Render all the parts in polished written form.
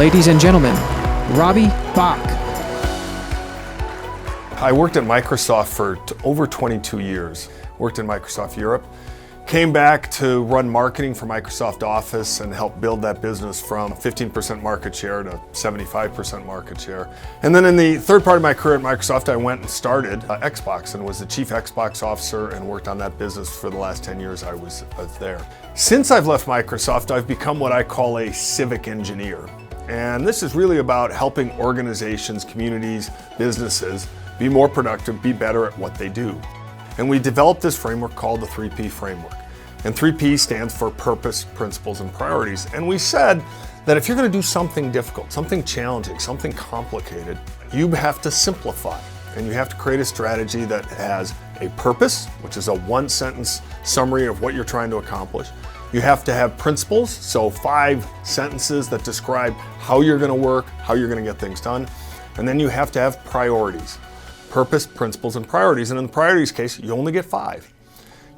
Ladies and gentlemen, Robbie Bach. I worked at Microsoft for over 22 years. Worked in Microsoft Europe. Came back to run marketing for Microsoft Office and help build that business from 15% market share to 75% market share. And then in the third part of my career at Microsoft, I went and started Xbox and was the chief Xbox officer and worked on that business for the last 10 years I was there. Since I've left Microsoft, I've become what I call a civic engineer. And this is really about helping organizations, communities, businesses be more productive, be better at what they do. And we developed this framework called the 3P framework. And 3P stands for purpose, principles, and priorities. And we said that if you're going to do something difficult, something challenging, something complicated, you have to simplify. And you have to create a strategy that has a purpose, which is a one-sentence summary of what you're trying to accomplish. You have to have principles, so 5 sentences that describe how you're going to work, how you're going to get things done. And then you have to have priorities. Purpose, principles, and priorities. And in the priorities case, you only get 5.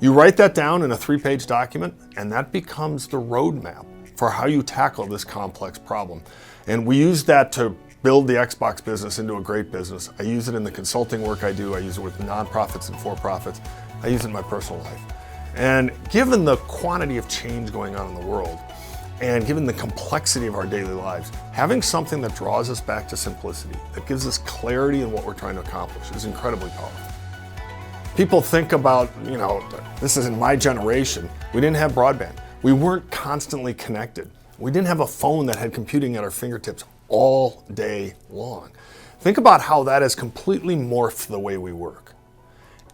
You write that down in a 3-page document, and that becomes the roadmap for how you tackle this complex problem. And we use that to build the Xbox business into a great business. I use it in the consulting work I do. I use it with nonprofits and for-profits. I use it in my personal life. And given the quantity of change going on in the world, and given the complexity of our daily lives, having something that draws us back to simplicity, that gives us clarity in what we're trying to accomplish is incredibly powerful. People think about, this is in my generation, we didn't have broadband. We weren't constantly connected. We didn't have a phone that had computing at our fingertips all day long. Think about how that has completely morphed the way we work.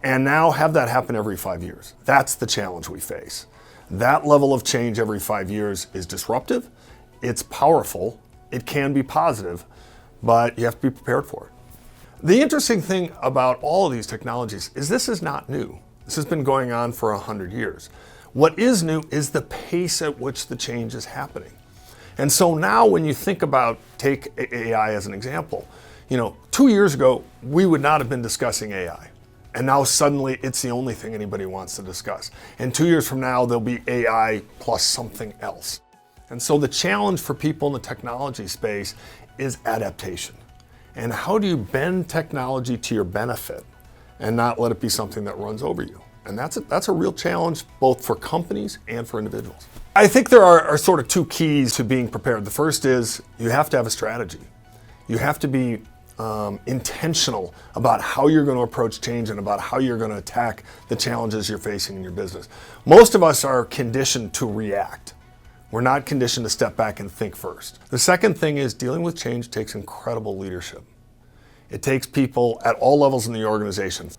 And now have that happen every 5 years. That's the challenge we face. That level of change every 5 years is disruptive, it's powerful, it can be positive, but you have to be prepared for it. The interesting thing about all of these technologies is this is not new. This has been going on for 100 years. What is new is the pace at which the change is happening. And so now when you think about, take AI as an example, 2 years ago, we would not have been discussing AI. And now suddenly it's the only thing anybody wants to discuss. And 2 years from now, there'll be AI plus something else. And so the challenge for people in the technology space is adaptation. And how do you bend technology to your benefit and not let it be something that runs over you? And that's a real challenge both for companies and for individuals. I think there are sort of 2 keys to being prepared. The first is you have to have a strategy. You have to be intentional about how you're going to approach change and about how you're going to attack the challenges you're facing in your business. Most of us are conditioned to react. We're not conditioned to step back and think first. The second thing is dealing with change takes incredible leadership. It takes people at all levels in the organization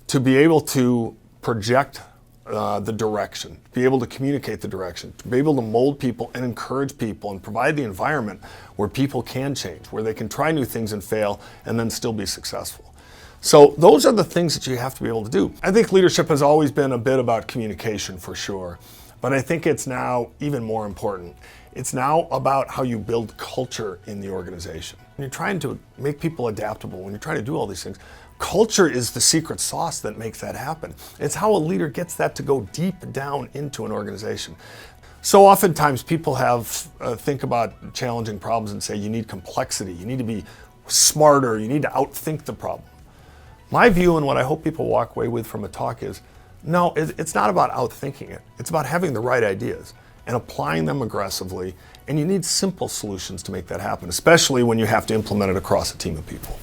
to be able to project the direction, be able to communicate the direction, to be able to mold people and encourage people and provide the environment where people can change, where they can try new things and fail and then still be successful. So those are the things that you have to be able to do. I think leadership has always been a bit about communication for sure, but I think it's now even more important. It's now about how you build culture in the organization. When you're trying to make people adaptable, when you're trying to do all these things, culture is the secret sauce that makes that happen. It's how a leader gets that to go deep down into an organization. So oftentimes people think about challenging problems and say you need complexity, you need to be smarter, you need to outthink the problem. My view and what I hope people walk away with from a talk is, no, it's not about outthinking it. It's about having the right ideas and applying them aggressively. And you need simple solutions to make that happen, especially when you have to implement it across a team of people.